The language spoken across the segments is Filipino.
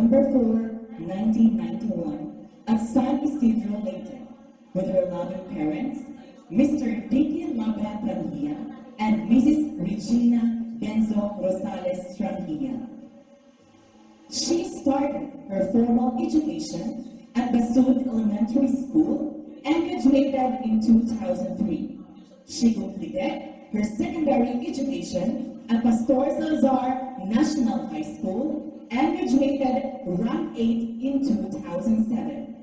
November 4, 1991, at San Isidro, Leyte, with her loving parents, Mr. Vicky Labra Trangia and Mrs. Regina Benzo Rosales Trangia. She started her formal education at Basud Elementary School and graduated in 2003. She completed her secondary education at Pastor Salazar National High School and graduated rank 8 in 2007.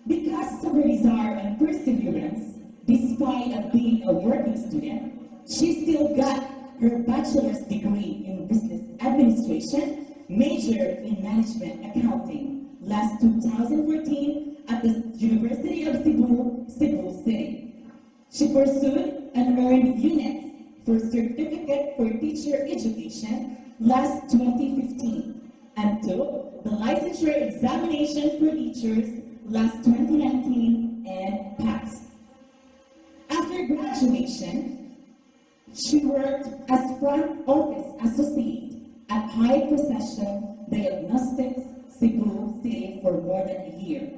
Because of her desire and perseverance, despite of being a working student, she still got her bachelor's degree in business administration, major in management accounting, last 2014 at the University of Cebu, Cebu City. She pursued and earned units for certificate for teacher education last 2015 and took the licensure examination for teachers last 2019 and passed. After graduation, she worked as front office associate at High Procession Diagnostics, Cebu City for more than a year.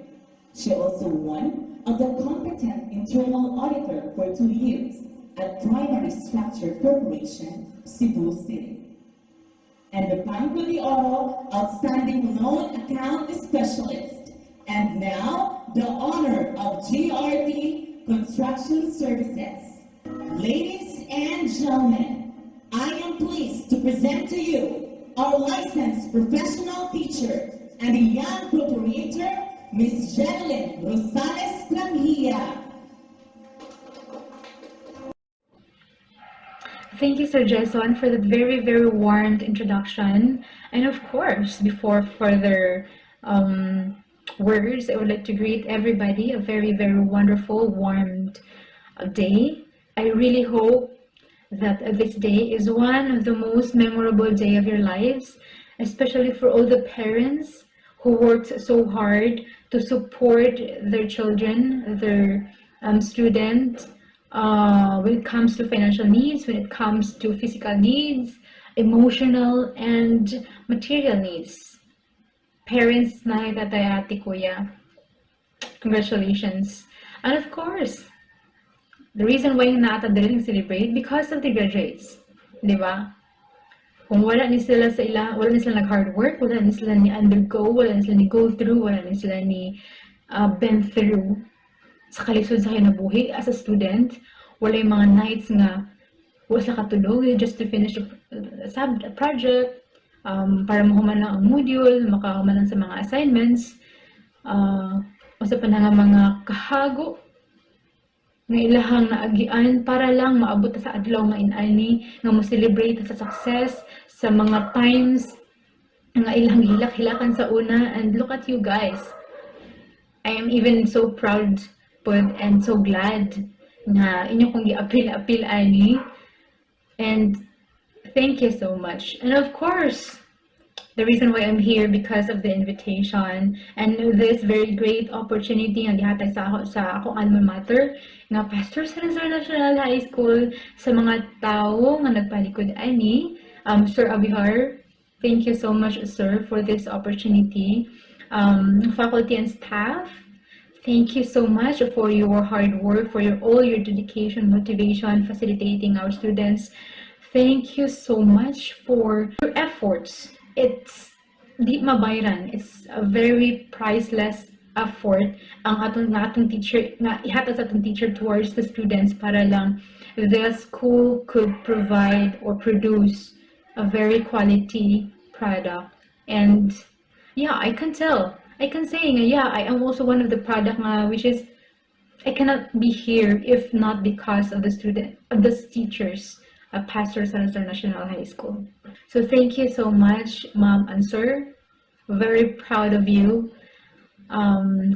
She also won of the Competent Internal Auditor for 2 years at Primary Structure Corporation, Cebu City. And the Banco de Oro Outstanding Loan Account Specialist, and now the honor of GRT Construction Services. Ladies and gentlemen, I am pleased to present to you our licensed professional teacher and a young proprietor, Ms. Ginelyn Rosales Trangia. Thank you, Sir Jason, for that very, very warm introduction. And of course, before further words, I would like to greet everybody a very, very wonderful, warm day. I really hope that this day is one of the most memorable day of your lives, especially for all the parents who worked so hard to support their children, their students, when it comes to financial needs, when it comes to physical needs, emotional and material needs. Parents, nanay, tatay, ate, kuya, congratulations. And of course, the reason why natin dili celebrate because of the graduates, di ba? Kung wala ni sila sa wala ni sila nag-hard work, wala ni sila ni undergo, wala ni sila ni go through, wala ni sila ni been through sa kalisod sa kinabuhi as a student, wala yung mga nights nga wala sa katulog just to finish a project, para mahuman lang ang module, makahuman lang sa mga assignments, o sa panahon mga kahago nga ilahang naagian para lang maabot sa adlaw nga inani nga mo celebrate sa success sa mga times nga ilang hilak-hilakan sa una. And look at you guys, I am even so proud and so glad na inyo kong i-appeal ani, and thank you so much. And of course, the reason why I'm here because of the invitation and this very great opportunity nga gihatag sa akong alma mater nga Pastor Salazar National High School sa mga tao nga nagpalikod ani. Sir Abihar, thank you so much, sir, for this opportunity. Faculty and staff, thank you so much for your hard work, for all your dedication, motivation, facilitating our students. Thank you so much for your efforts. It's di mabayran. It's a very priceless effort ang atong teacher nga ihatag sa atong teacher towards the students para lang the school could provide or produce a very quality product. And yeah, I can tell. I can say yeah, I am also one of the product which is I cannot be here if not because of the teachers at Pastor Salazar National High School. So thank you so much, Ma'am and Sir. Very proud of you.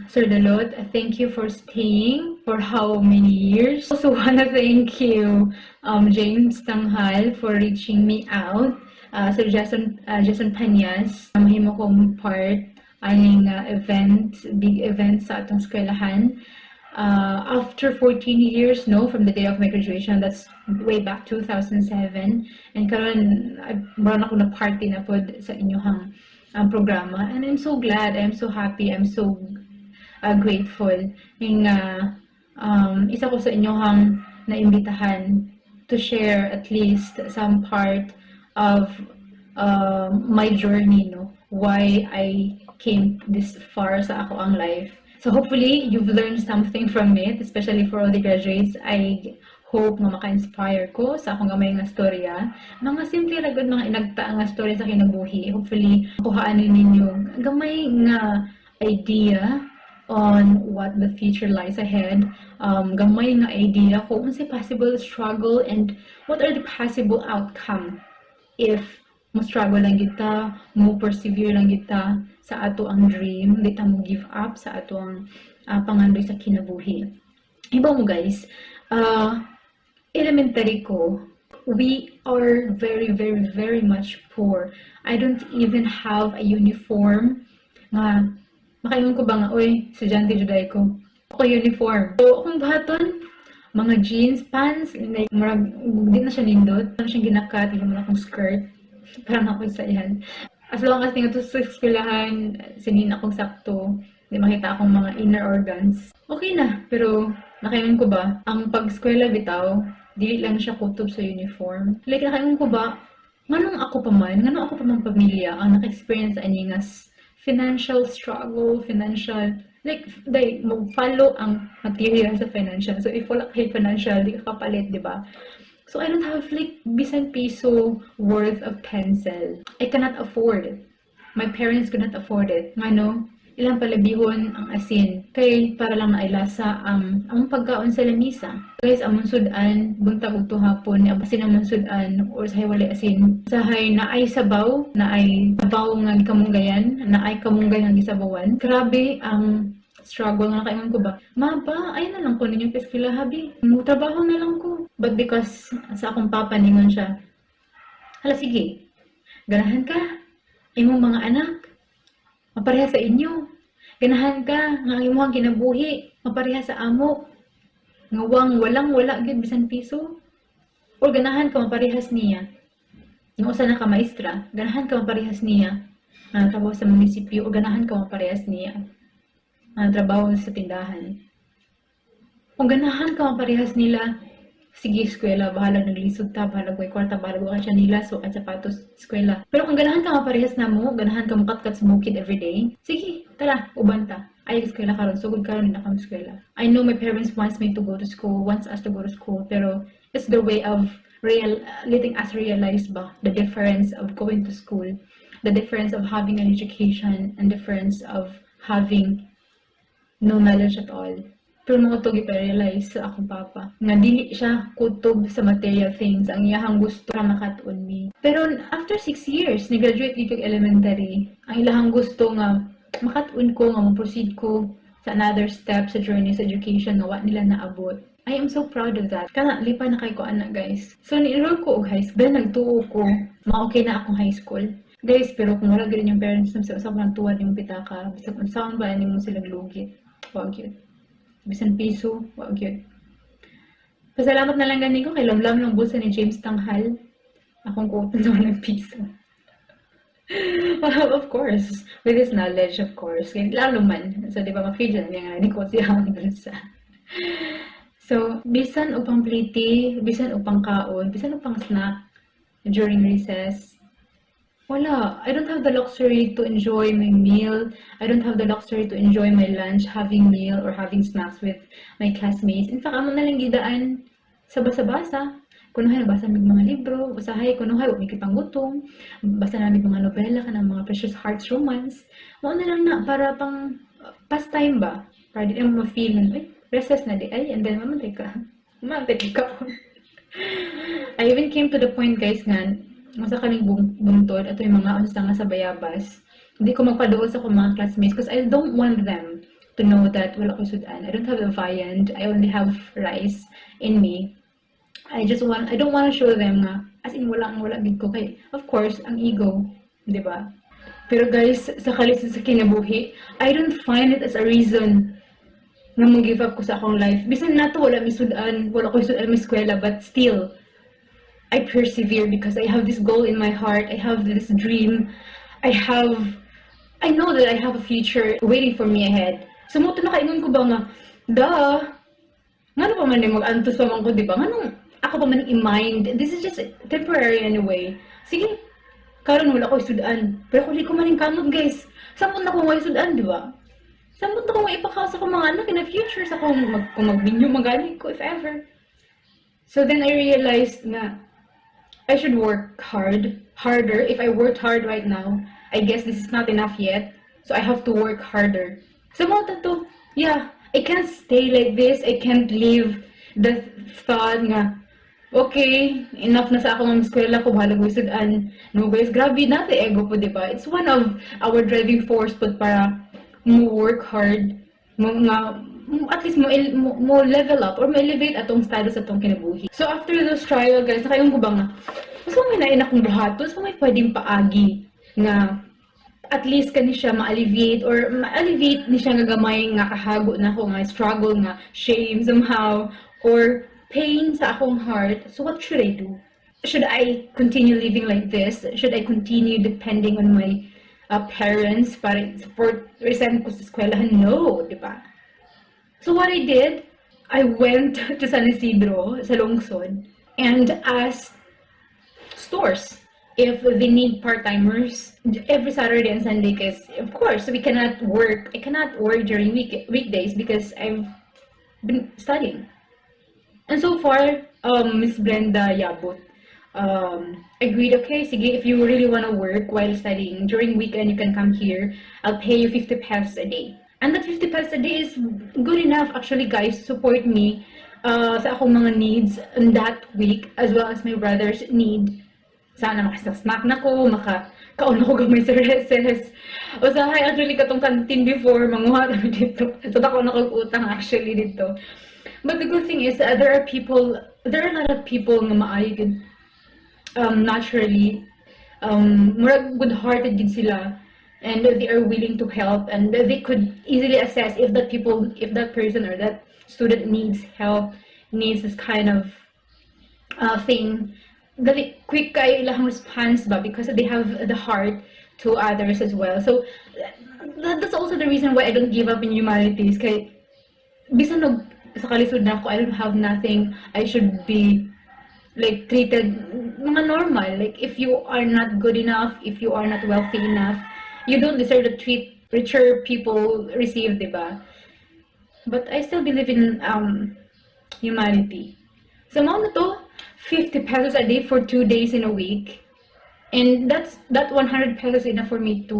Sir Dalot, thank you for staying for how many years. Also want to thank you, James Tanghal, for reaching me out. Sir Jason Panyas, mahimo kong part aning big event sa atong eskwelahan. After 14 years, from the day of my graduation, that's way back 2007, and karon brown ako na party na pod sa inyohang ang programa. And I'm so glad, I'm so happy, I'm so grateful nga isa ko sa inyohang naimbitahan to share at least some part of my journey, no? Why I came this far sa ako ang life. So hopefully, you've learned something from it, especially for all the graduates. I hope nga maka-inspire ko sa akong gamay nga storya. Mga simple ra gud mga inagta nga storya sa kinabuhi. Hopefully, kuhaanin ninyo gamay nga idea on what the future lies ahead. Gamay nga idea kung unsay possible struggle and what are the possible outcome if mo struggle lang kita, mo persevere lang kita sa ato ang dream, di ta mo give up sa ato ang pangandoy sa kinabuhi. Iba mo guys, elementary ko, we are very, very, very much poor. I don't even have a uniform nga makaingon ko ba nga, oy, estudyante juday ko. Ako uniform. So, akong bahaton, mga jeans, pants, like, marag, di na siya nindot. Ano siyang ginakat, hindi mo na akong skirt. Parang ako sa yan. As long as tingin to sa eskwelahan, sinin akong sakto, di makita akong mga inner organs. Okay na, pero nakaingon ko ba, ang pag-eskwela bitaw, dili lang siya kutob sa uniform. Like, nakaingon ko ba, nganong ako pa man pamilya, ang naka-experience sa aningas financial struggle, financial, like, mag-follow ang material sa financial. So, if wala kayo financial, di ka kapalit, di ba? So, I don't have, like, bisan piso worth of pencil. I cannot afford it. My parents could not afford it. Ngano, ilang palabihon ang asin. Kay, para lang nailasa ang pagkaon sa lamisa. Guys, amon sudan, buntag ug tuhapon, asin amon sudan, or sahay wali asin. Sahay na ay sabaw, na ay sabaw nga kamunggayan, na ay kamunggay nga gisabawan. Grabe ang struggle nga nakaingon ko ba. Ma ba, ay na lang ko ninyo peskila habi. Trabaho na lang ko. But because sa akong papa ningon siya, hala sige, ganahan ka, imong mga anak, mapareha sa inyo. Ganahan ka, nga imong kinabuhi, mapareha sa amo. Ngawang walang-wala gyud bisan piso. Or ganahan ka maparehas niya. Nga usa na ka maestra, ganahan ka maparehas niya. Trabaho sa munisipyo, o ganahan ka maparehas niya. Trabaho sa tindahan. Kung ganahan ka maparehas nila, sige, eskwela, bahala naglisod ta, bahala ko kwarta, bahala ko siya nila, so at sapatos, eskwela. Pero kung ganahan ka maparehas na mo, ganahan ka makatkat sa bukid everyday, sige, tara, uban ta. Ay, eskwela karon, sugod karon na kang eskwela. I know my parents wants me to go to school, wants us to go to school, pero it's their way of letting us realize ba, the difference of going to school, the difference of having an education, and difference of having no knowledge at all. Pero mga ito gipa-realize sa akong papa nga dili siya kutob sa material things, ang iyahang gusto para makatuon mi. Pero after 6 years ni-graduate dito elementary, ang ilahang gusto nga makatuon ko, nga mo-proceed ko sa another step sa journey sa education nga wa nila naabot. I am so proud of that. Kana lipa na kay ko anak guys. So ni-enroll ko og high school, then nagtuo ko, okay na akong high school. Guys, pero kung wala gid yung parents nimo sa usab nang tuwa yung pitaka, bisag unsaon ba nimo sila lugit. Wag yun. Bisan piso, wag yun. Pasalamat na lang ganin ko kay lamlam ng bulsa ni James Tanghal. Akong kuotan sa walang piso. Of course, with his knowledge, of course. Lalo man. So, di ba, ma-feed yan nga ni ko siya ang bulsa. So, bisan upang pliti, bisan upang kaon, bisan upang snack during recess, wala. I don't have the luxury to enjoy my meal. I don't have the luxury to enjoy my lunch, having meal or having snacks with my classmates. In fact, amo na lang gidaan sa basa-basa. Kunuhay nabasa mig mga libro, usahay kunuhay wa mig panggutom, basa na mig mga nobela kanang mga Precious Hearts romance. Mao na lang na para pang pastime ba? Para di mo ma-feel na, recess na di ay, and then mamantay ka. Mamantay ka. I even came to the point guys nga masa kaming buntod ato yung mga unsa nga sa bayabas. Hindi ko magpaduol sa akong mga classmates because I don't want them to know that wala ko sudan. I don't have a viand. I only have rice in me. I don't want to show them nga as in wala gid ko kay of course ang ego, di ba? Pero guys, sa kalisod sa kinabuhi, I don't find it as a reason nga mo give up ko sa akong life. Bisan nato wala ko sudan mi eskwela, but still I persevere because I have this goal in my heart. I have this dream. I have I know that I have a future waiting for me ahead. So mo nakaingon ko ba nga, ngano pa man yung mag-antos pa man ko, di ba? Nganong ako pa man i-mind, this is just temporary anyway. Sige, karon wala ko isudan. Pero kung di ko man kamot guys, sampun na ko nga isudan, di ba? Sampun na ko nga ipakaos ako mga anak in the future sa kung magbinyo magaling ko if ever. So then I realized na I should work harder. If I worked hard right now, I guess this is not enough yet. So I have to work harder. So mga to, yeah, I can't stay like this. I can't leave the thought nga, okay, enough na sa akong eskwela ko, bahala ko isudan. No guys, grabe natin ego po, di ba? It's one of our driving force po para mo work hard, at least mo level up or mo elevate atong status atong kinabuhi. So after those trial guys, nakayon ko ba nga, mas may nain akong buhaton, mas may pwedeng paagi nga at least kani siya ma-alleviate ni siya nga gamay nga kahago na ako nga struggle nga shame somehow or pain sa akong heart. So what should I do? Should I continue living like this? Should I continue depending on my parents para support resign ko sa eskwelahan? No, di ba? So what I did, I went to San Isidro sa Lungsod and asked stores if they need part-timers every Saturday and Sunday, because of course I cannot work during weekdays because I've been studying. And so far, Miss Brenda Yabut agreed, okay, sige, if you really want to work while studying during weekend, you can come here. I'll pay you 50 pesos a day. And that 50 pesos a day is good enough actually guys to support me sa akong mga needs in that week as well as my brother's need. Sana makasnack na ko, makaon ako gamay sa recess. O sa actually katong canteen before, manguha kami dito. So ako nakag-utang actually dito. But the good thing is, there are a lot of people nga maayo naturally, murag good-hearted din sila, and they are willing to help, and they could easily assess if that person or that student needs help, needs this kind of thing. Dali quick kay ilang response ba because they have the heart to others as well. So that's also the reason why I don't give up in humanities. Kay bisan og sa kalisod na ako, I don't have nothing, I should be like treated mga normal. Like if you are not good enough, if you are not wealthy enough, you don't deserve the treat richer people receive, diba? But I still believe in humanity. So mga na to, 50 pesos a day for 2 days in a week. And that 100 pesos enough for me to,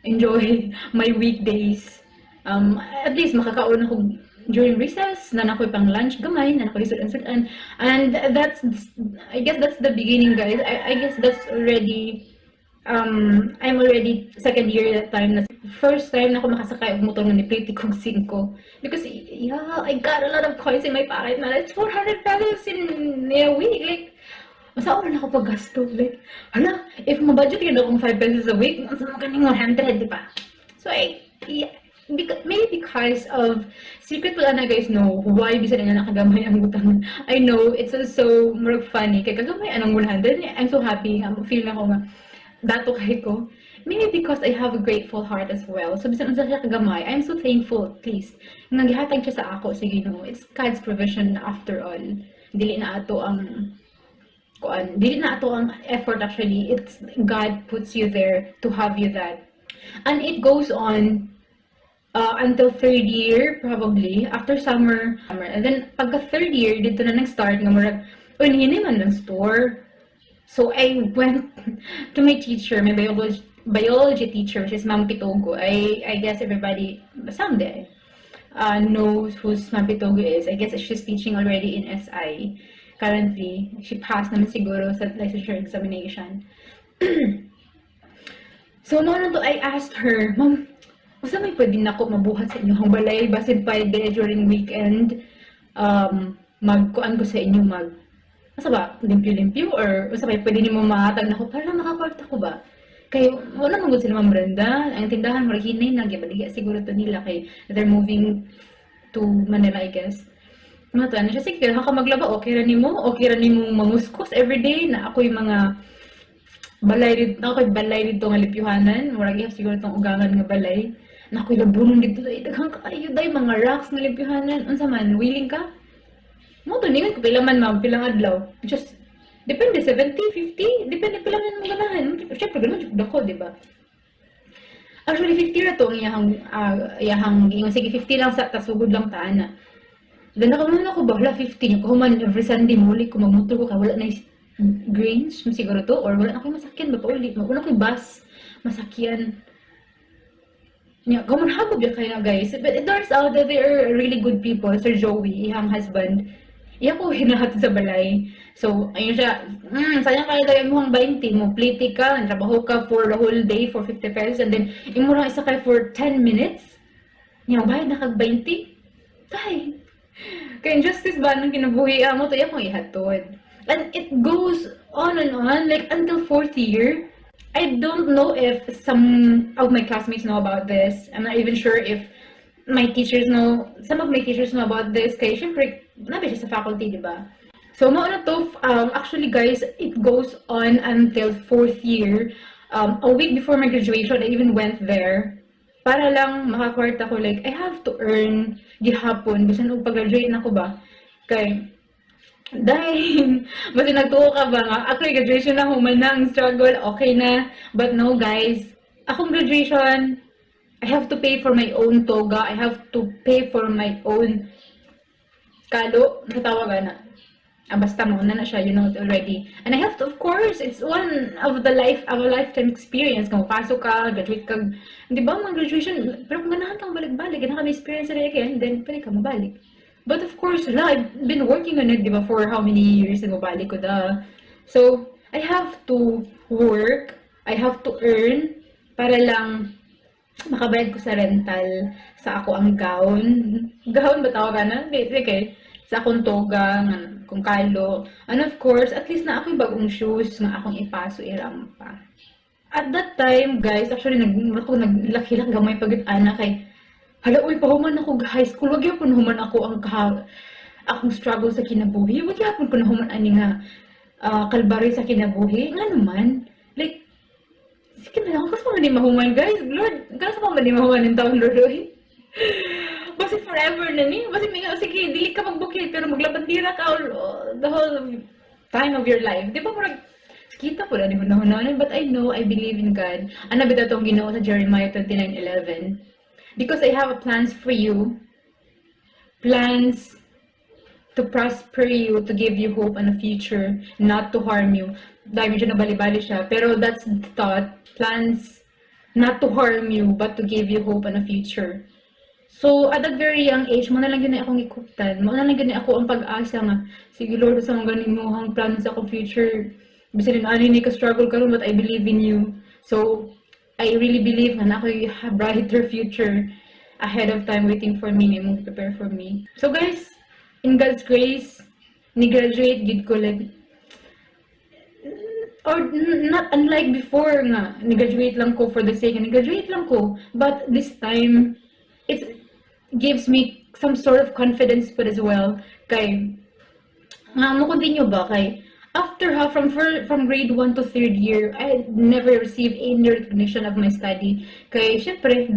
enjoy my weekdays. At least makakaon ako during recess, na nakoy pang lunch gamay, na nakoy sudan. And I guess that's the beginning, guys. I guess that's already, I'm already second year that time. First time na ako makasakay og motor nga ni plate kog 5. Because, yeah, I got a lot of coins in my pocket na. It's 400 pesos in a week. Like, masaon na ako paggasto. Like, hala, if mabudget yun akong 5 pesos a week, mas magaling 100, di ba? So, maybe because of secret wala na guys know why bisa na nakagamay ang utang. I know it's so more funny kay kagamay anong 100. I'm so happy feel na ko nga dato kay ko. Maybe because I have a grateful heart as well. So bisan unsa siya kagamay, I'm so thankful at least nga gihatag siya sa ako sa Ginoo. It's God's provision after all. Dili na ato ang effort actually. It's God puts you there to have you that. And it goes on until 3rd year probably after summer. And then pagka 3rd year dito na nag-start nga murag unhini man ng store. So I went to my teacher, my biology teacher, which is Ma'am Pitogo. I guess everybody someday knows who Ma'am Pitogo is. I guess she's teaching already in SI. Currently, she passed naman siguro sa licensure examination. So to I asked her, Ma'am, basta may pwede na ako mabuhat sa inyong balay, basin pwede during weekend, magkuan ko sa inyo basta ba, limpyo-limpyo, or basta may pwede niyo mamatag na ako para makakwarta ko ba? Kaya wala mong sila Ma'am Brenda, ang tindahan mo hinay na, gibaligya siguro to nila kay they're moving to Manila, I guess. Ano siya, sige, haka maglaba, okay ra nimo manguskos everyday na ako yung mga balay dito, balay dito nga lipyuhanan, murag ihap siguro itong ugangan nga balay. Nakoy labunong dito, daghang kaayo day, mga rocks nga lipyuhanan. Unsa man, willing ka? Mo to ningon ko pila man ma'am, pilang adlaw. Just depende 70, 50, depende pila man mo ganahan. Syempre ganun jud dako, di ba? Actually 50 ra to ang iyahang ingon sige 50 lang sa tasugod lang taan na. Then nakaman ako bahla 50 ko human every Sunday muli ko magmotor ko kay wala na grains siguro to or wala na koy masakyan ba pauli. Wala koy bus masakyan. Yeah, common hagod yan kaya guys. But it turns out that they are really good people. Sir Joey, iyang husband, iya ko hinahat sa balay. So, ayun siya, sayang kaya tayo mo 20 mo, pliti ka, trabaho ka for the whole day for 50 pesos, and then, imo lang isa kayo for 10 minutes, niya, bayad na kag 20? Tay! Kaya injustice ba nang kinabuhi mo, to iya kong ihatod. And it goes on and on, like until 4th year. I don't know if some of my classmates know about this. I'm not even sure if my teachers know, some of my teachers know about this. Kaya syempre, nabi siya sa faculty, di ba? So, mauna to, actually guys, it goes on until 4th year. A week before my graduation, I even went there. Para lang makakwarta ko, like, I have to earn gihapon. Gusto nung pag-graduate na ko ba? Kaya, dahil, basta nagtuo ka ba nga, actually graduation na humanang struggle, okay na. But no guys, akong graduation, I have to pay for my own toga, I have to pay for my own kalo, natawag na. Basta mo na siya, you know it already. And I have to, of course, it's one of the lifetime experience. Kung pasok ka, graduate ka, di ba, mga graduation, pero kung ganahan kang balik-balik, ganahan ka may experience na again, then pwede ka mabalik. But of course, wala, I've been working on it, di ba, for how many years, nagmabalik ko da. So, I have to work, I have to earn, para lang makabayad ko sa rental, sa ako ang gown. Gown ba tawag na? Okay. Sa akong toga, kung kalo. And of course, at least na ako yung bagong shoes nga akong ipaso, irampa. At that time, guys, actually, naglaki lang gamay pag-ana kay hala, uy, pahuman ako high school. Wag yapon human ako akong struggle sa kinabuhi. Wag yapon ko na human ani nga kalbari sa kinabuhi. Nga naman, like, sige na lang, kasi pa man mahuman, guys. Lord, kasi pa man mahuman yung taong Lord, oy. Basta forever na ni. Basta may nga, sige, dili ka magbukid, pero maglabandira ka the whole time of your life. Di ba, parang, kita po na, di ba nahunanan? But I know, I believe in God. Ano ba itong Ginoo sa Jeremiah 29:11? Because I have plans for you, plans to prosper you, to give you hope and a future, not to harm you. Dahil medyo nabali-bali siya, pero that's the thought, plans not to harm you, but to give you hope and a future. So, at that very young age, mo na lang yun akong ikuptan, mo na lang yun ako ang pag-asa nga, sige Lord, sa mga ganing mo ang plans sa akong future, bisa rin ano yun ka-struggle ka rin, but I believe in you. So, I really believe na ako yung brighter future ahead of time waiting for me, na prepare for me. So guys, in God's grace, ni-graduate gid ko like, or not unlike before nga, ni-graduate lang ko for the sake, ni-graduate lang ko, but this time, it gives me some sort of confidence but as well, kay, nga mo continue ba, kay, after from grade 1 to 3rd year, I never received any recognition of my study. Kaya syempre,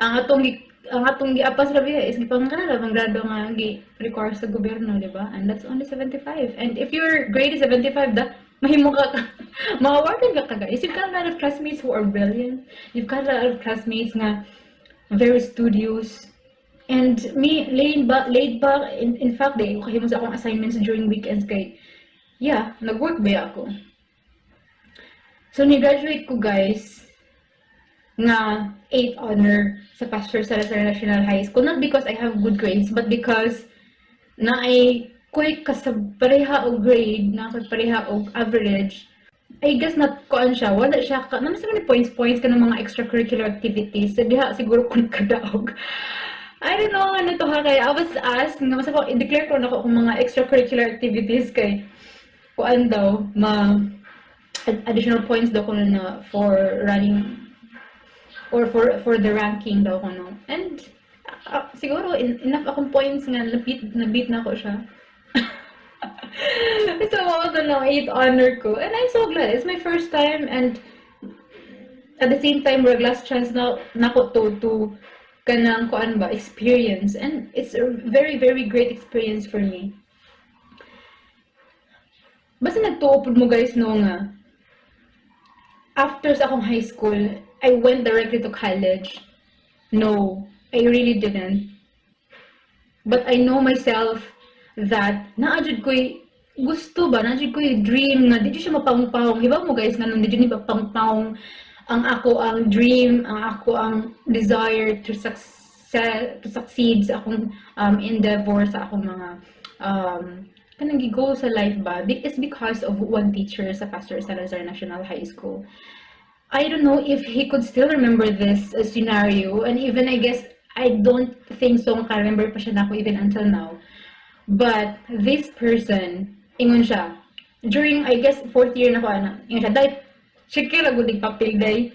ang atong giapas labi is gipangrado, mangrado nga require sa gobyerno, di ba? And that's only 75. And if your grade is 75, mahimo ka ma-awardan ka guys. You've got a lot of classmates who are brilliant. You've got a lot of classmates nga very studious. And me, laid back, in fact, kahimo sa akong assignments during weekends kay yeah, nag-work ba ako? So, ni-graduate ko, guys, nga 8th honor sa Pastor Salazar National High School. Not because I have good grades, but because na ay quick ka sa pareha o grade, na pareha o average. I guess not koan siya, wala siya ka, naman sa mga points ka ng mga extracurricular activities. So, diha, siguro kung kadaog. I don't know, ano to ha, kaya I was asked, nga mas ako, i-declare ko na ako kung mga extracurricular activities kay kuan daw, additional points daw ko na for running or for the ranking daw ko no. And siguro enough akong points nga nabit na ako siya. So, ako na 8 honor ko. And I'm so glad. It's my first time and at the same time, we're last chance na nako to kanang kuan ba experience. And it's a very, very great experience for me. Basta nagtuopod mo guys no nga. After sa akong high school, I went directly to college. No, I really didn't. But I know myself that naadjud ko'y gusto ba, naadjud ko'y dream nga di siya mapangpawong. Hibaw mo guys nga nung di ni mapangpawong ang ako ang dream, ang ako ang desire to succeed sa akong endeavor, sa akong mga kanang gigo sa life ba. It's because of one teacher sa Pastor Salazar National High School. I don't know if he could still remember this scenario, and even I guess I don't think so maka-remember pa siya na ako even until now. But this person, ingon siya, during I guess 4th year na ko ingon siya, dahil sige lagod yung papel day.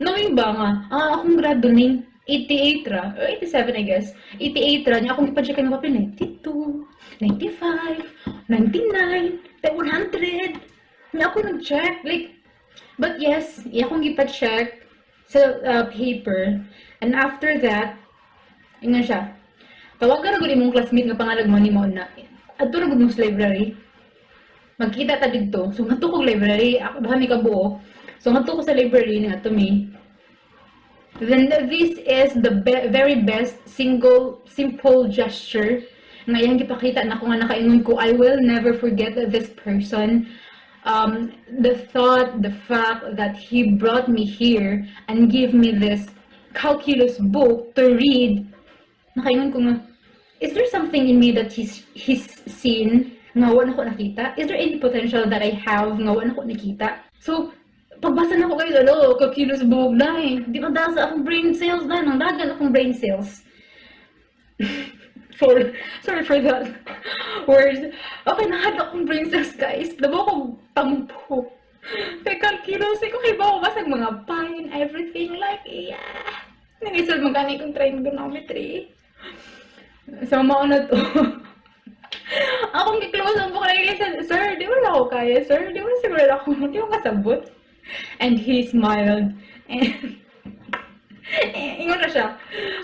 Knowing ba nga, akong grado ning 88 ra, or 87 I guess, 88 ra, niya akong ipa-check ng papel, 92, 95, 99, 100, niya ako nag-check, like, but yes, niya akong ipa-check sa paper, and after that, ingon siya, tawagan na gud imong classmate nga pangalan mo ni mo na, adto na gud mo sa library, magkita ta dito. So ngadto ko library, ako baha mi kabuo. So ngadto ko sa library nga to me. Then this is the very best simple gesture nga iyang gipakita na ko nga nakaingon ko, I will never forget this person. The thought, the fact that he brought me here and gave me this calculus book to read, nakaingon ko nga, is there something in me that he's seen nga wala ko nakita? Is there any potential that I have nga wala ko nakita? So, pagbasa na ko guys, calculus book na eh. Di ba dahil sa akong brain cells na, nang dagan akong brain cells. Sorry for that words. Okay, nahad akong brain cells guys. Dabo ko pampo. Kay calculus, ko kay ba ko basag mga pi and everything, like, yeah. Nangisal magani kong trigonometry. So, mauna to. Akong gi-close ang book lagi sa, sir, di wala ako kaya, sir. Di wala siguro ako, di mo kasabot. And he smiled. And, ingon na siya.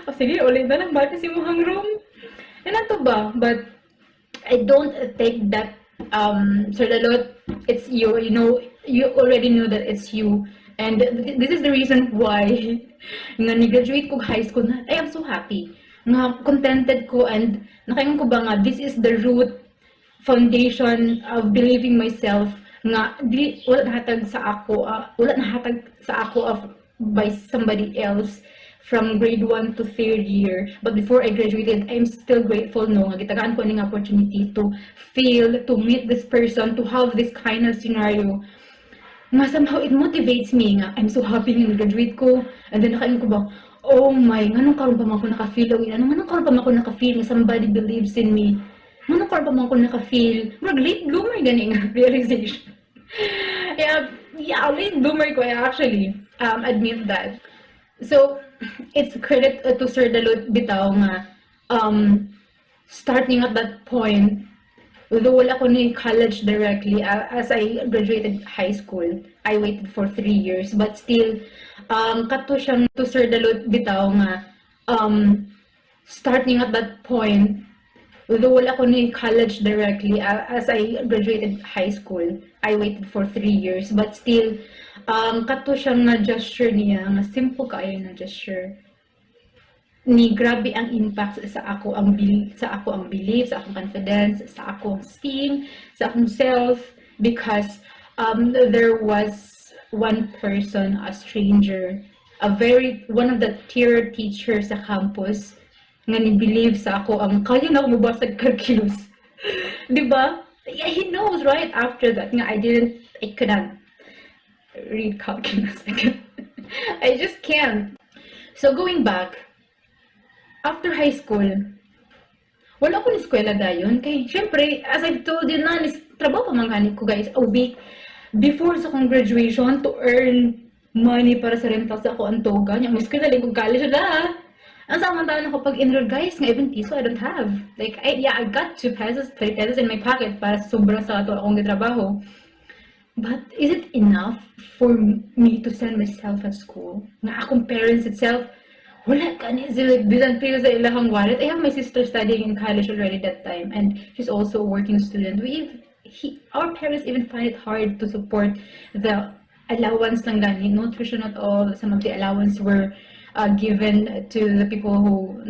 O sige, ulit na lang, bakit si muhang room? And ato ba? But, I don't take that, Sir Dalot, it's you. You know, you already knew that it's you. And this is the reason why nga ni-graduate ko high school na, I am so happy. Nga contented ko and nakaingon ko ba nga, this is the root foundation of believing myself nga wala nahatag sa ako of by somebody else from grade 1 to 3rd year. But before I graduated, I'm still grateful no nga gitagaan ko ning opportunity to meet this person, to have this kind of scenario. Nga somehow it motivates me nga, I'm so happy nga nag-graduate ko, and then nakain ko ba, oh my, nganong karon pa man ako naka-feel, nganong karon pa man ako naka-feel nga somebody believes in me, nganong karon pa man ako naka-feel, late bloomer gani nga realization. yeah, late bloomer ko, I actually admit that. So, it's credit to Sir Dalot bitaw nga, starting at that point, although wala ko na college directly, as I graduated high school, I waited for 3 years, but still, kato siyang to Sir Dalot bitaw nga, starting at that point, although wala ko na college directly, as I graduated high school, I waited for 3 years, but still, kato siyang na gesture niya, nga simple kaayo na gesture, ni grabe ang impact sa ako ang belief, sa akong confidence, sa akong esteem, sa akong self, because there was one person, a stranger, one of the tier teachers sa campus nga ni-believe sa ako ang kaya na ako mabasag calculus. Diba? Yeah, he knows right after that nga I couldn't read calculus. I just can't. So going back, after high school, wala ko na eskwela dayon. Kay, syempre, as I've told you na, trabaho pa manganib ko guys, a week before sa kong graduation to earn money para sa rental sa ako ang toga. Yung eskwela lang kong college na. Ang samantala ako pag enroll, guys, nga even piso I don't have. Like, I got 2 pesos, 3 pesos in my pocket para sobra sa ato akong gitrabaho. But is it enough for me to send myself at school? Nga akong parents itself, wala ka ni sila bisan piso sa ilahang wallet. I have my sister studying in college already that time, and she's also a working student. Our parents even find it hard to support the allowance lang gani, nutrition at all. Some of the allowance were given to the people who,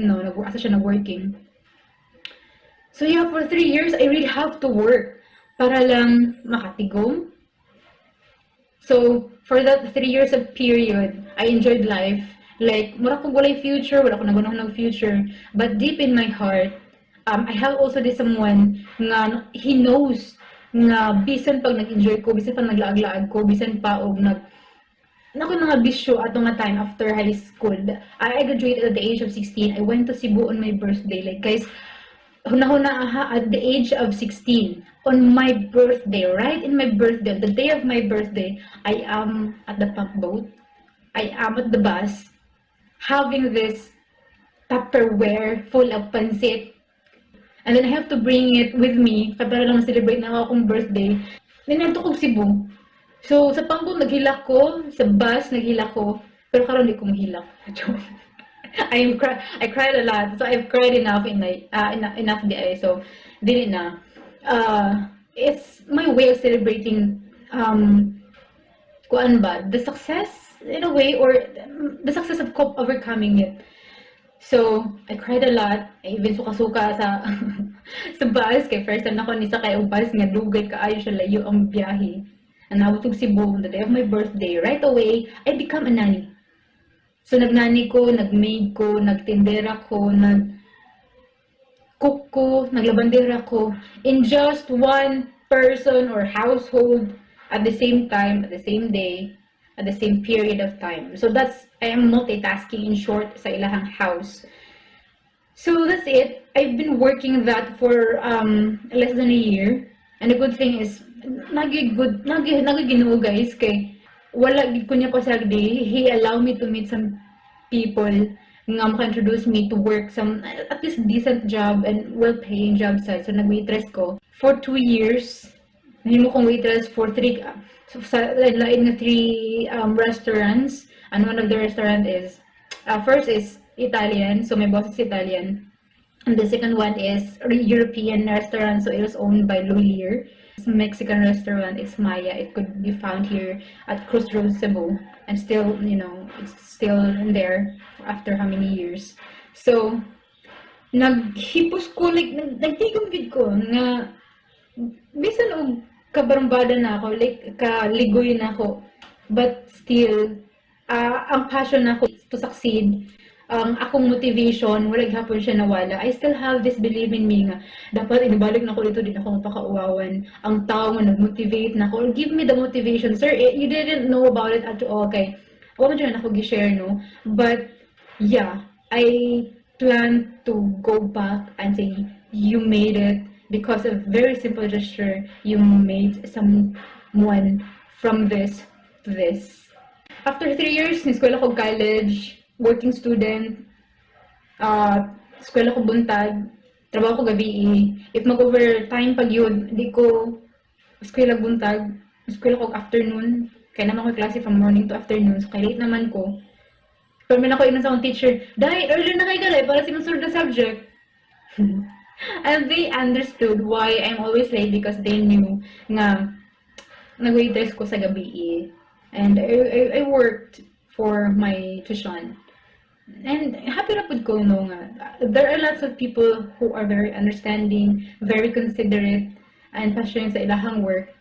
asa siya working. So yeah, for 3 years, I really have to work para lang makatigom. So, for that 3 years of period, I enjoyed life. Like, mura kong walay future, wala ko nagunahan ng future. But deep in my heart, I have also this someone nga, he knows nga bisan pag nag-enjoy ko, bisan pag naglaag-laag ko, bisan pa og Nako mga bisyo ato nga time after high school. I graduated at the age of 16. I went to Cebu on my birthday. Like guys, hunahuna aha at the age of 16. On my birthday, right in my birthday, the day of my birthday, I am at the pump boat. I am at the bus, having this Tupperware full of pancit. And then I have to bring it with me para lang ma-celebrate na akong birthday. Ninanto ko Cebu. So, sa pangko, naghilak ko. Sa bus, naghilak ko. Pero karon di ko mahilak. I cried a lot. So, I've cried enough enough di ay. So, dili na. It's my way of celebrating kuan ba? The success, in a way, or the success of overcoming it. So, I cried a lot. I even suka-suka sa sa bus. Kaya first time na ko nisa kay bus nga dugay kaayo siya layo ang biyahe. And nawutog Cebu on the day of my birthday. Right away, I become a nanny. So, nagnani ko, nagmaid ko, nagtindera ko, nag-cook ko, naglabandera ko. In just one person or household at the same time, at the same day, at the same period of time. So, I am multitasking in short sa ilahang house. So, that's it. I've been working that for less than a year. And the good thing is, nagigino guys kay wala gid ko niya pasagdi. He allowed me to meet some people nga maka-introduce me to work some at least decent job and well-paying job site. So nag-waitress ko for 2 years. Nahimo kong waitress for 3 sa lain nga 3 restaurants, and one of the restaurant is first is Italian, so my boss is Italian, and the second one is European restaurant, so it was owned by Lolier. Mexican restaurant, it's Maya. It could be found here at Crossroads, Cebu, and still, it's still in there after how many years. So, naghipos ko, like, nagtigong gid ko, nga, bisan og kabarambada na ako, like, kaligoy na ako, but still, ang passion na ako to succeed, akong motivation, wala gihapon siya nawala. I still have this belief in me nga, dapat inibalik na ko dito, din ako mapakauwawan. Ang tao nga nag-motivate na ko, give me the motivation. Sir, you didn't know about it at all, okay? Wala dyan ako gi-share, no? But, yeah, I plan to go back and say, you made it because of very simple gesture, you made someone from this to this. After 3 years, niskwela ko college, working student, eskwela ko buntag, trabaho ko gabi. If mag-overtime pag yun, di ko eskwela buntag, eskwela ko afternoon. Kaya naman ko klase from morning to afternoon, so kaya late naman ko. Pero may ako inon sa akong teacher, dahil early na kayo galay para sinusunod na subject. And they understood why I'm always late because they knew nga nag-waitress ko sa gabi. And I worked for my tuition. And happy na pud ko no nga. There are lots of people who are very understanding, very considerate, and passionate sa ilahang work.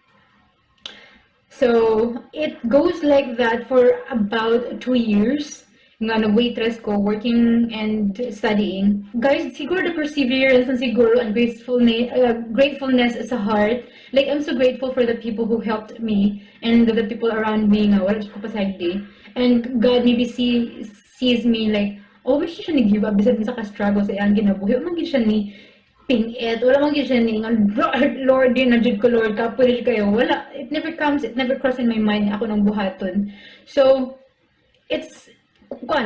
So, it goes like that for about 2 years. Nga nag-waitress ko, working and studying. Guys, siguro the perseverance and siguro and gratefulness sa heart. Like, I'm so grateful for the people who helped me and the people around me nga, wala ko pasagdi. And God maybe sees me like, oh, wish siya ni-give up, bisan sa ka-struggle sa iyang ginabuhi. Wala man siya ni ping-it, wala man siya ni, Lord, din na ko, Lord, kapulit kayo. Wala, it never crosses in my mind ako ng buhaton. So, it's,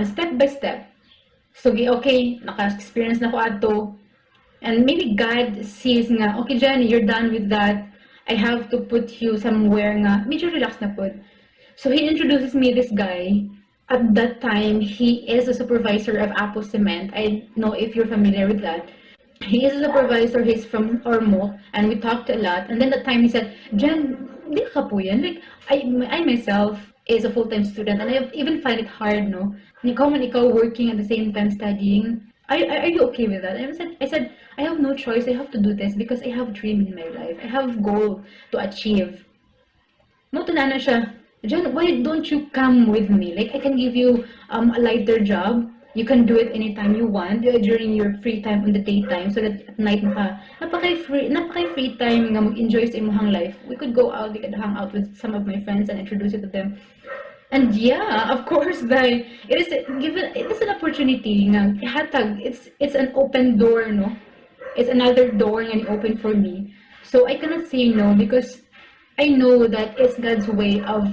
step by step. So, okay, naka-experience na ko ato. And maybe God sees nga, okay, Jenny, you're done with that. I have to put you somewhere nga, medyo relax na po. So, he introduces me this guy. At that time, he is a supervisor of Apo Cement. I know if you're familiar with that. He is a supervisor, he's from Ormo, and we talked a lot. And then that time he said, Jen, hindi ka po yan. Like, I myself is a full-time student, and I even find it hard, no? Ikaw man ikaw working at the same time studying. Are you okay with that? I said, I have no choice. I have to do this because I have a dream in my life. I have a goal to achieve. No, na siya, John, why don't you come with me? Like, I can give you a lighter job. You can do it anytime you want during your free time on the daytime so that at night napaka-free time nga mag-enjoy sa imong life. We could go out, we could hang out with some of my friends and introduce you to them. And yeah, of course, it is an opportunity nga hatag. It's an open door, no? It's another door nga open for me. So I cannot say no because I know that it's God's way of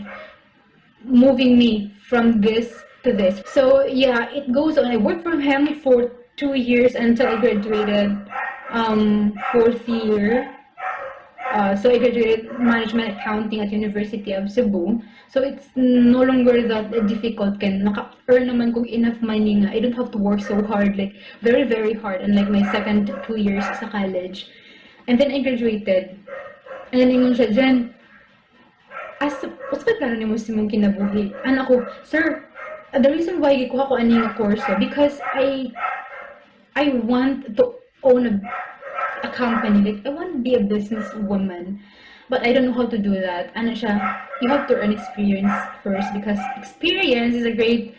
moving me from this to this. So yeah, it goes on. I worked for him for 2 years until I graduated fourth year. So I graduated management accounting at University of Cebu. So it's no longer that difficult. Can naka-earn naman kung enough money nga. I don't have to work so hard, like very very hard. And like my second 2 years sa college, and then I graduated. And then ingon siya, Jen, what's ba plano nimo sa imong kinabuhi? Anak ko, sir, the reason why gikuha ko ani nga course because I want to own a company. Like, I want to be a businesswoman, but I don't know how to do that. Ano siya, you have to earn experience first because experience is a great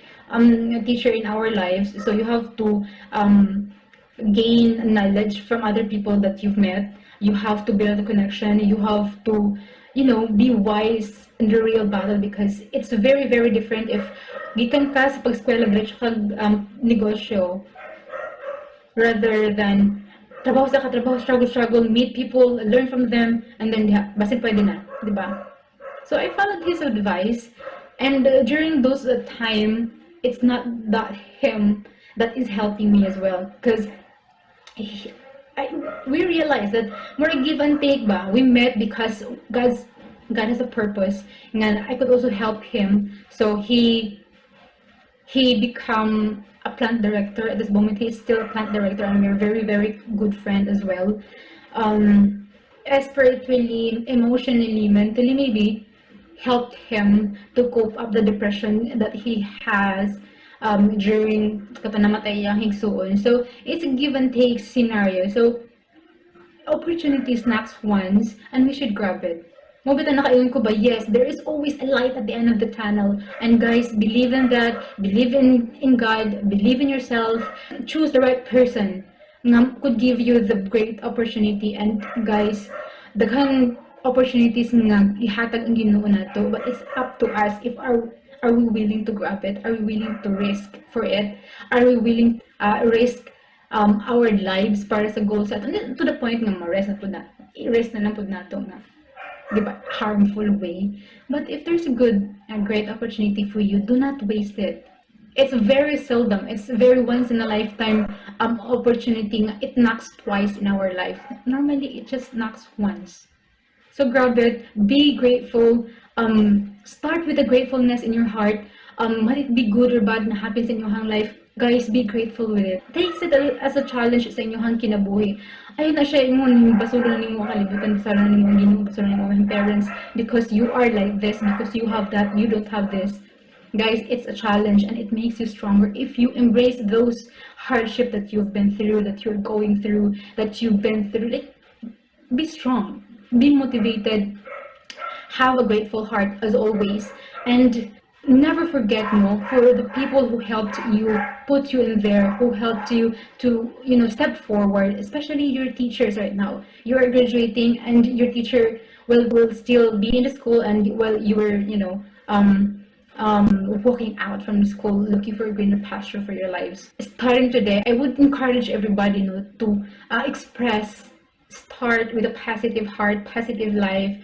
teacher in our lives. So you have to gain knowledge from other people that you've met. You have to build a connection. You have to, be wise in the real battle because it's very, very different if gikan ka sa pag-eskwela diretso kag negosyo rather than trabaho sa katrabaho, struggle, meet people, learn from them, and then basin pwede na, di ba? So I followed his advice, and during those time, it's not that him that is helping me as well, because we realized that more give and take ba. We met because God has a purpose, and I could also help him. So he become a plant director. At this moment, he's still a plant director, and we're very, very good friend as well. Spiritually, emotionally, mentally, maybe helped him to cope up the depression that he has during katanamatay ang higsuon. So it's a give and take scenario. So opportunities knocks once, and we should grab it. Mo bitaw nakaingon ko ba? Yes, there is always a light at the end of the tunnel. And guys, believe in that. Believe in God. Believe in yourself. Choose the right person nga could give you the great opportunity. And guys, daghang opportunities nga ihatag ang Ginoo nato, but it's up to us if are we willing to grab it? Are we willing to risk for it? Are we willing to risk our lives para sa goals nato? To the point nga ma-rest na po na. I-rest na lang po nato nga. Diba, harmful way. But if there's a great opportunity for you, do not waste it. It's very seldom. It's very once in a lifetime opportunity. It knocks twice in our life. Normally, it just knocks once. So grab it. Be grateful. Start with a gratefulness in your heart. Might it be good or bad na happens in your life, guys, be grateful with it. Take it as a challenge sa inyong kinabuhi. Ayun na siya, yung basura na nimo kalibutan, basura na nimo Ginoo, basura na nimo parents, because you are like this, because you have that, you don't have this. Guys, it's a challenge and it makes you stronger if you embrace those hardship that you've been through, that you're going through, that you've been through. Like, be strong, be motivated, have a grateful heart as always, and never forget for the people who helped you, put you in there, who helped you to step forward, especially your teachers right now. You are graduating and your teacher will still be in the school, and while you were walking out from the school looking for a greener pasture for your lives. Starting today, I would encourage everybody to start with a positive heart, positive life,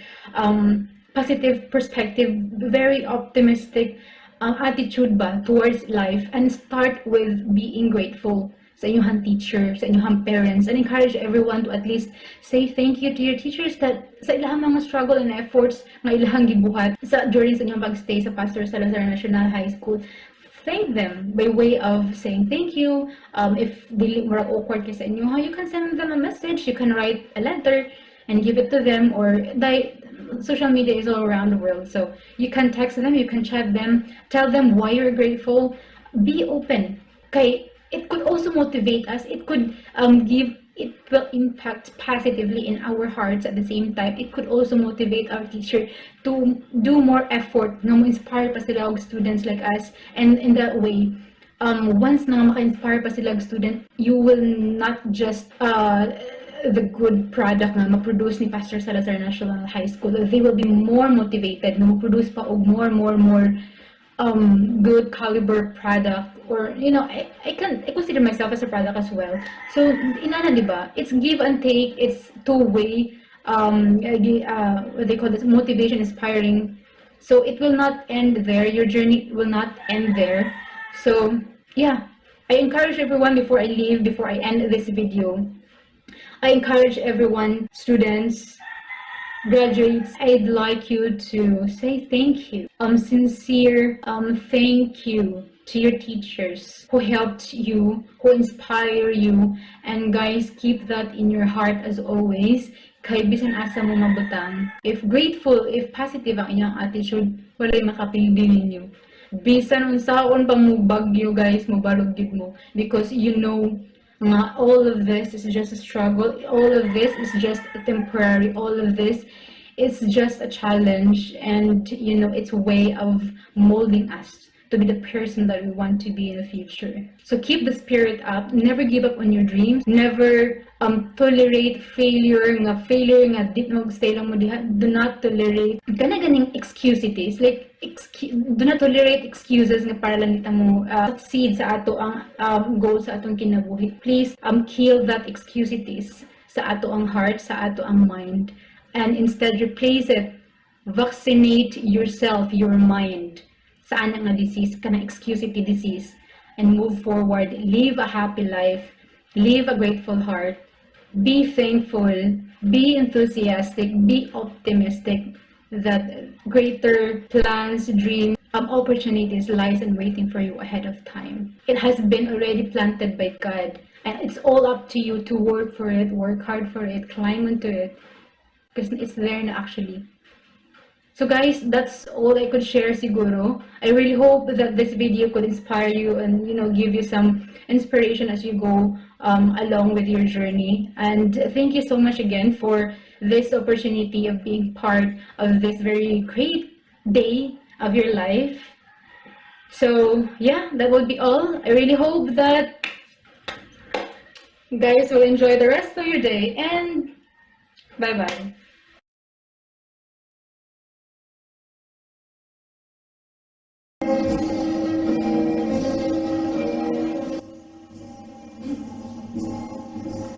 positive perspective, very optimistic, attitude ba towards life, and start with being grateful sa inyong teacher, sa inyong parents, and encourage everyone to at least say thank you to your teachers that sa ilahang mga struggle and efforts nga ilahang gibuhat sa during sa inyong pagstay sa Pastor Salazar National High School. Thank them by way of saying thank you. If dili murag awkward kay sa inyo, you can send them a message, you can write a letter and give it to them, or social media is all around the world, so you can text them, you can chat them, tell them why you're grateful. Be open, kay it could also motivate us, it could it will impact positively in our hearts. At the same time, it could also motivate our teacher to do more effort na mo-inspire pa sila og students like us, and in that way, once na maka-inspire pa sila og student, you will not just the good product na ma-produce ni Pastor Salazar National High School, they will be more motivated na ma-produce pa og more good caliber product, or I consider myself as a product as well. So inana, diba, it's give and take, it's two-way, what they call this, motivation, inspiring. So it will not end there, your journey will not end there. So yeah, I encourage everyone, before I leave, before I end this video, I encourage everyone, students, graduates, I'd like you to say thank you. Sincere thank you to your teachers who helped you, who inspire you, and guys, keep that in your heart as always. Kay bisan asa mo mabutang, if grateful, if positive ang inyong attitude, walay makapildi ninyo. Bisan unsaon pa mo bagyo, guys, mo balugid mo, because all of this is just a struggle, all of this is just temporary, all of this is just a challenge, and it's a way of molding us to be the person that we want to be in the future. So keep the spirit up, never give up on your dreams, never tolerate failure nga di mo stay lang mo diha. Do not tolerate ganing excuses, like do not tolerate excuses nga para lang kita mo succeed sa ato ang goal sa atong kinabuhi. Please kill that excuses sa ato ang heart, sa ato ang mind, and instead replace it, vaccinate yourself, your mind sa anang nga disease, kanang excusity disease, and move forward. Live a happy life, live a grateful heart, be thankful, be enthusiastic, be optimistic that greater plans, dreams, opportunities lies and waiting for you ahead of time. It has been already planted by God, and it's all up to you to work for it, work hard for it, climb into it, because it's there na actually. So guys, that's all I could share siguro. I really hope that this video could inspire you and give you some inspiration as you go along with your journey. And thank you so much again for this opportunity of being part of this very great day of your life. So yeah, that will be all. I really hope that you guys will enjoy the rest of your day, and bye bye.